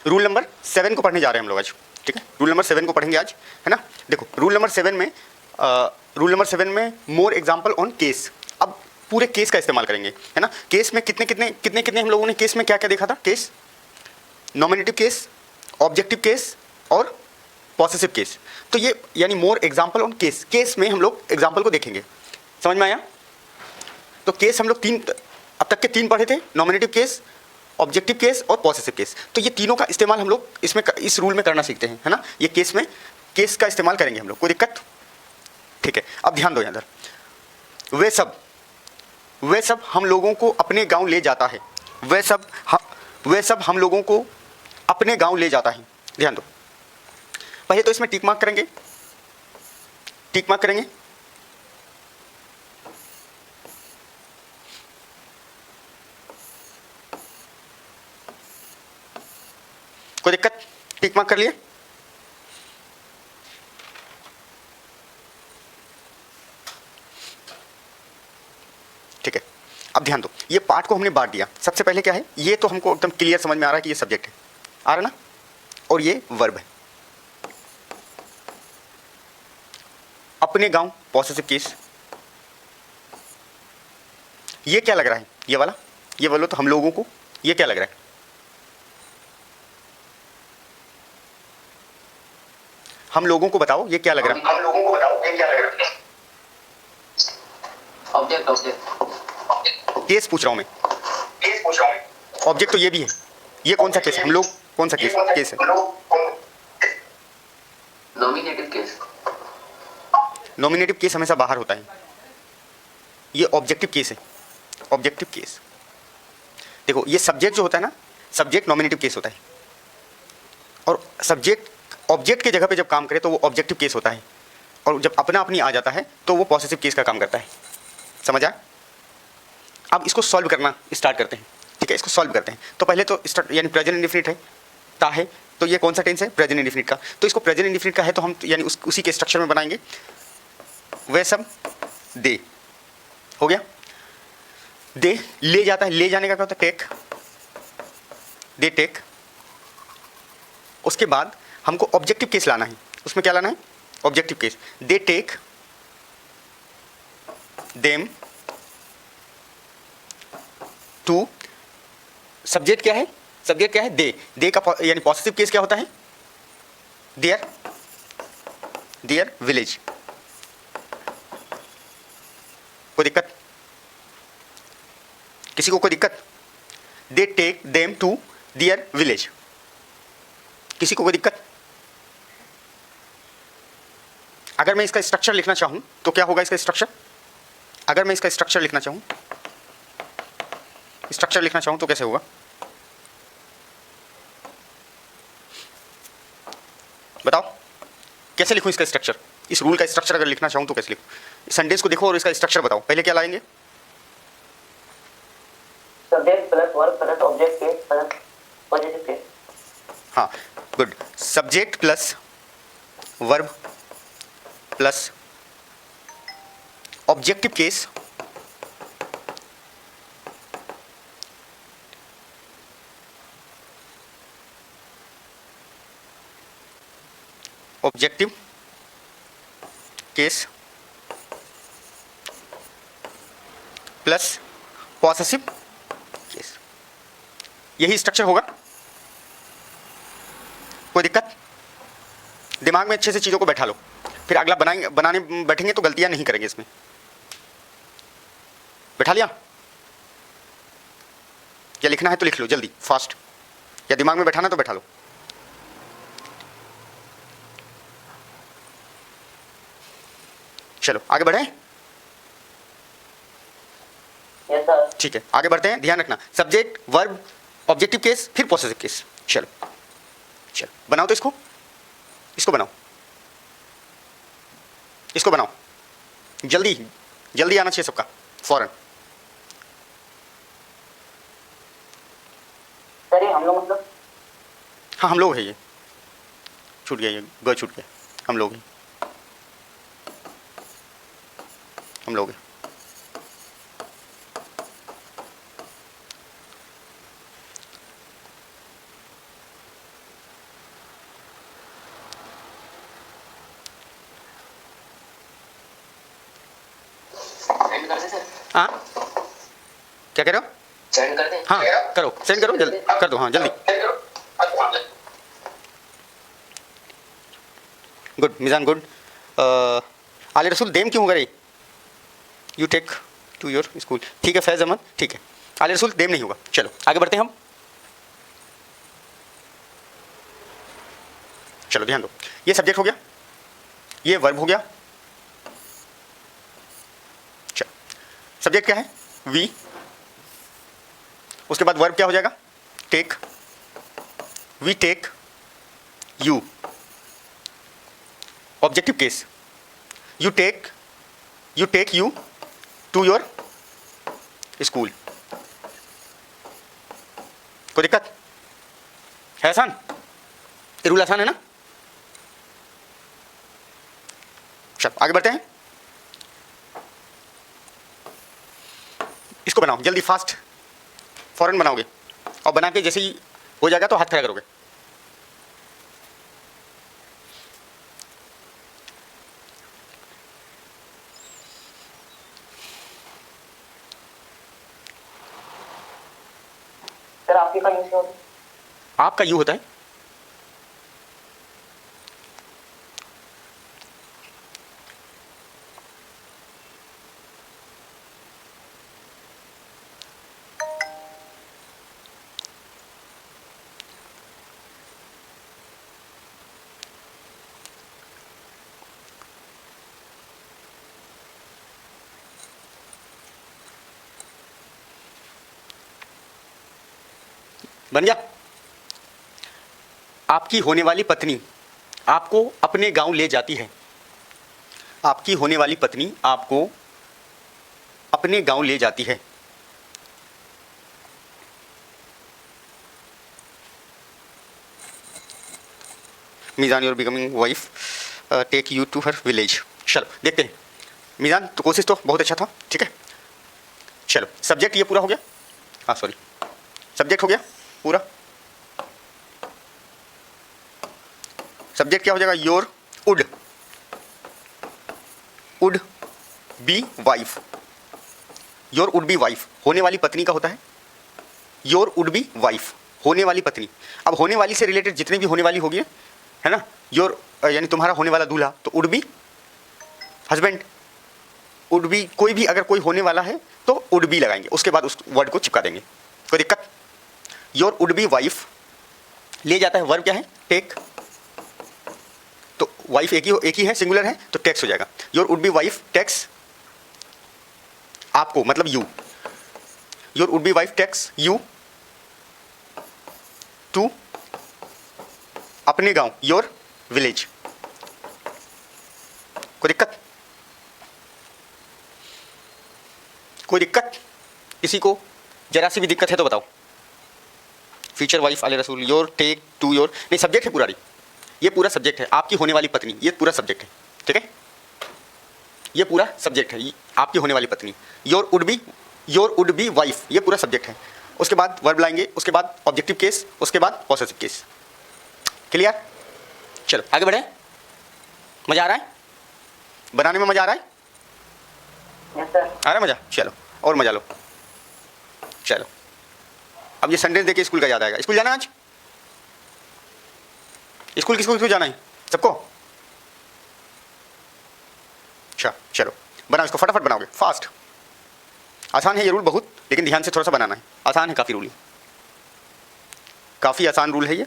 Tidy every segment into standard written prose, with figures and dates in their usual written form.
Rule number 7 को पढ़ने जा रहे हैं हम लोग आज, ठीक है। रूल नंबर 7 को पढ़ेंगे आज, है ना। देखो रूल नंबर 7 में मोर एग्जाम्पल ऑन केस। अब पूरे केस का इस्तेमाल करेंगे, है ना। केस में कितने कितने कितने कितने हम लोगों ने केस में क्या क्या देखा था। Case, nominative case, objective case और पॉसेसिव केस। तो ये यानी more example on case, case में हम लोग एग्जाम्पल को देखेंगे। समझ में आया। तो केस हम लोग तीन, अब तक के तीन पढ़े थे, नॉमिनेटिव केस, ऑब्जेक्टिव केस और पॉसेसिव केस। तो ये तीनों का इस्तेमाल हम लोग इसमें इस रूल में करना सीखते हैं, है ना। ये केस में केस का इस्तेमाल करेंगे हम लोग, कोई दिक्कत, ठीक है। अब ध्यान दो यहाँ इधर, वे सब हम लोगों को अपने गांव ले जाता है। वे सब हम लोगों को अपने गांव ले जाता है। ध्यान दो, पहले तो इसमें टिक मार्क करेंगे, टिक मार्क करेंगे। कोई दिक्कत, टिक मार्क कर लिए। ठीक है। अब ध्यान दो, ये पार्ट को हमने बांट दिया। सबसे पहले क्या है, ये तो हमको एकदम क्लियर समझ में आ रहा है कि ये सब्जेक्ट है, आ रहा ना, और ये वर्ब है। अपने गांव पॉसेसिव केस। ये क्या लग रहा है, ये वाला, ये बोलो तो हम लोगों को, ये क्या लग रहा है, हम लोगों को बताओ ये क्या लग रहा है, हम लोगों को बताओ ये क्या लग रहा है। ऑब्जेक्ट, केस पूछ रहा हूं मैं, केस पूछ रहा हूं। ऑब्जेक्ट तो ये भी है, ये कौन सा केस है, हम लोग कौन सा केस है, नॉमिनेटिव केस। नॉमिनेटिव केस हमेशा बाहर होता है, ये ऑब्जेक्टिव केस है, ऑब्जेक्टिव केस। देखो ये सब्जेक्ट जो होता है ना, सब्जेक्ट नॉमिनेटिव केस होता है, और सब्जेक्ट ऑब्जेक्ट की जगह पे जब काम करे तो वो ऑब्जेक्टिव केस होता है, और जब अपना अपनी आ जाता है तो वो पॉसेसिव केस का काम करता है। समझ आया। अब इसको सॉल्व करना स्टार्ट करते हैं, ठीक है। इसको सॉल्व करते हैं। तो पहले तो स्टार्ट, यानी प्रेजेंट इंडेफिनिट है, ता है, तो ये कौन सा टेंस है, प्रेजेंट इंडेफिनिट का। तो इसको प्रेजेंट इंडेफिनिट का है तो हम यानी उसी के स्ट्रक्चर में बनाएंगे। वे सब दे, हो गया। दे ले जाता है, ले जाने का क्या होता है, टेक, दे टेक। उसके बाद हमको ऑब्जेक्टिव केस लाना है, उसमें क्या लाना है, objective case. They take them to, subject क्या है, सब्जेक्ट क्या है, दे का यानी पॉजिटिव केस क्या होता है, देयर विलेज। कोई दिक्कत, किसी को कोई दिक्कत। They take them to their village, किसी को कोई दिक्कत। अगर मैं इसका स्ट्रक्चर लिखना चाहूं तो क्या होगा इसका स्ट्रक्चर, अगर मैं इसका स्ट्रक्चर लिखना चाहूं, स्ट्रक्चर लिखना चाहूं तो कैसे होगा, बताओ कैसे लिखूं इसका स्ट्रक्चर। इस रूल का स्ट्रक्चर अगर लिखना चाहूं तो कैसे लिखूं। संडेज को देखो और इसका स्ट्रक्चर बताओ। पहले क्या लाएंगे, subject plus verb plus object case plus positive case. हाँ good, subject plus verb plus objective case objective case plus possessive case, यही स्ट्रक्चर होगा। कोई दिक्कत, दिमाग में अच्छे से चीज़ों को बैठा लो, फिर अगला बनाने बैठेंगे तो गलतियां नहीं करेंगे इसमें। बैठा लिया, या लिखना है तो लिख लो जल्दी फास्ट, या दिमाग में बैठाना तो बैठा लो। चलो आगे बढ़े, यस सर। ठीक है आगे बढ़ते हैं। ध्यान रखना, सब्जेक्ट वर्ब ऑब्जेक्टिव केस फिर पॉसेसिव केस। चलो चलो बनाओ तो इसको, इसको बनाओ, इसको बनाओ, जल्दी जल्दी आना चाहिए सबका फौरन। सर ये हम लोग मतलब, हाँ हम लोग है, ये छूट गया, ये ग छूट गया, हम लोग हैं, हम लोग हैं। हाँ क्या कह रहे हो? सेंड कर दें? हाँ करो, सेंड करो, जल्दी कर दो, हाँ जल्दी। गुड मिजान, गुड। आले रसूल देम क्यों करे? You take to your school. ठीक है फैज़ अहमद, ठीक है। आले रसूल देम नहीं होगा। चलो आगे बढ़ते हैं हम। चलो ध्यान दो, ये सब्जेक्ट हो गया, ये वर्ब हो गया। चलो सब्जेक्ट क्या है? वी। उसके बाद वर्ब क्या हो जाएगा? Take. We take you. Objective case, you take you to your school. कोई दिक्कत है? आसान, ये रूल आसान है ना? चलो आगे बढ़ते हैं। इसको बनाओ जल्दी, फास्ट, फौरन बनाओगे, और बना के जैसे ही हो जाएगा तो हाथ खड़ा करोगे। सर आपके का यूज होता है? आपका यू होता है। बन गया? आपकी होने वाली पत्नी आपको अपने गांव ले जाती है। आपकी होने वाली पत्नी आपको अपने गांव ले जाती है। Meezan your becoming wife take you to her village. चलो देखते हैं। मीज़ान तो कोशिश तो बहुत अच्छा था, ठीक है। चलो सब्जेक्ट ये पूरा हो गया, हाँ सॉरी, सब्जेक्ट हो गया पूरा। सब्जेक्ट क्या हो जाएगा? Your would be wife. Your would be wife होने वाली पत्नी का होता है। योर वुड बी वाइफ होने वाली पत्नी। अब होने वाली से रिलेटेड जितनी भी होने वाली होगी, है ना, योर यानी तुम्हारा होने वाला दूल्हा, तो would be husband. Would be कोई भी अगर कोई होने वाला है तो वुड बी लगाएंगे, उसके बाद उस वर्ड को चिपका देंगे। कोई दिक्कत? योर वुड बी वाइफ ले जाता है, वर्ब क्या है? टेक। तो वाइफ एक ही है, सिंगुलर है, तो टेक्स हो जाएगा। Your would be wife takes आपको, मतलब you. Your would be wife takes you to अपने गांव, योर विलेज। कोई दिक्कत? कोई दिक्कत किसी को? जरा सी भी दिक्कत है तो बताओ। फ्यूचर वाइफ आले रसूल, योर टेक टू योर, नहीं सब्जेक्ट है पूरा, ये पूरा सब्जेक्ट है। आपकी होने वाली पत्नी, ये पूरा सब्जेक्ट है, ठीक है। ये पूरा सब्जेक्ट है, आपकी होने वाली पत्नी। योर वुड बी वाइफ, ये पूरा सब्जेक्ट है। उसके बाद वर्ब लाएंगे, उसके बाद ऑब्जेक्टिव केस, उसके बाद पॉसेसिव केस। क्लियर? चलो आगे बढ़े। मजा आ रहा है? बनाने में मजा आ रहा है? Yes sir. आ रहा है मजा? चलो और मजा लो। चलो अब ये संडे देके स्कूल का याद आएगा। स्कूल जाना आज? स्कूल किसको जाना है? सबको? अच्छा चलो बनाओ इसको, फटाफट बनाओगे, फास्ट। आसान है ये रूल बहुत, लेकिन ध्यान से थोड़ा सा बनाना है। आसान है काफ़ी रूल, काफ़ी आसान रूल है ये।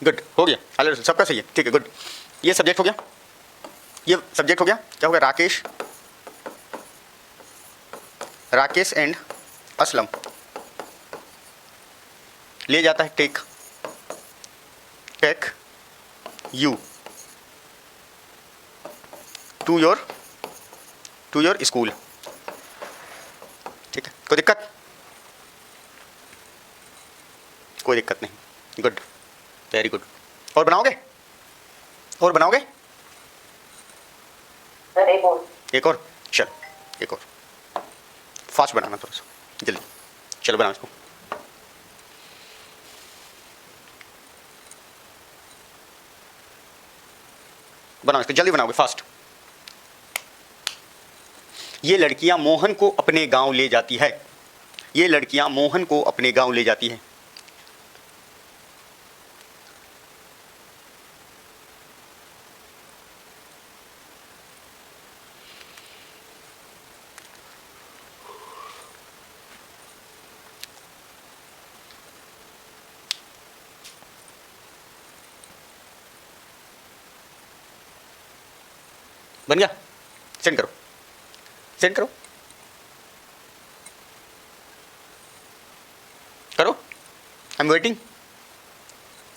गुड, हो गया। हेलो सबका सही है, ठीक है, गुड। ये सब्जेक्ट हो गया, ये सब्जेक्ट हो गया। क्या होगा? राकेश एंड असलम ले जाता है take you to your school. कोई दिक्कत? कोई दिक्कत नहीं, गुड, वेरी गुड। और बनाओगे? और बनाओगे? सर एक और। एक और, चल एक और, फास्ट बनाना थोड़ा सा, जल्दी, चलो बनाओ इसको। बनाओ इसको, जल्दी बनाओगे, फास्ट। ये लड़कियां मोहन को अपने गांव ले जाती है। ये लड़कियां मोहन को अपने गांव ले जाती है। बन गया? सेंड करो, सेंड करो, करो, I am waiting,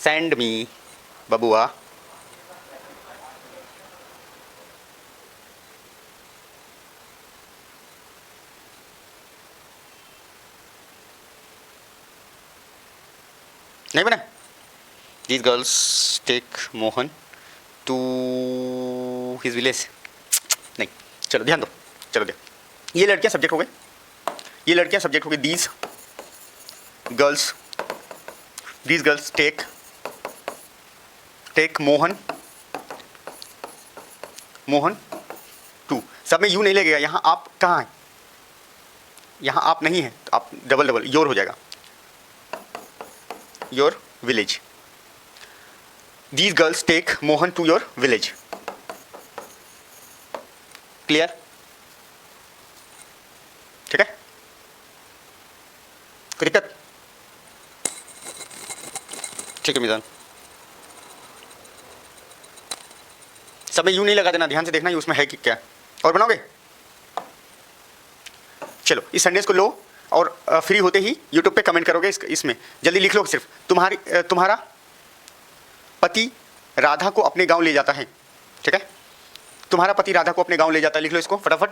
send me बबुआ। नहीं बना? These girls take Mohan to his village. नहीं, चलो ध्यान दो, चलो दे। ये लड़कियां सब्जेक्ट हो गए, ये लड़कियां सब्जेक्ट हो गई। These girls take Mohan to. सब में यू नहीं लगेगा, यहाँ आप कहाँ है? यहाँ आप नहीं है तो आप डबल योर हो जाएगा, your village. These girls take Mohan to your village. Clear? ठीक है, कोई दिक्कत? ठीक है मिजान, सब में यूं नहीं लगा देना, ध्यान से देखना ये उसमें है कि क्या। और बनाओगे? चलो इस संदेश को लो और फ्री होते ही यूट्यूब पे कमेंट करोगे। इसमें जल्दी लिख लो, सिर्फ तुम्हारा पति राधा को अपने गांव ले जाता है। ठीक है, तुम्हारा पति राधा को अपने गांव ले जाता है, लिख लो इसको फटाफट।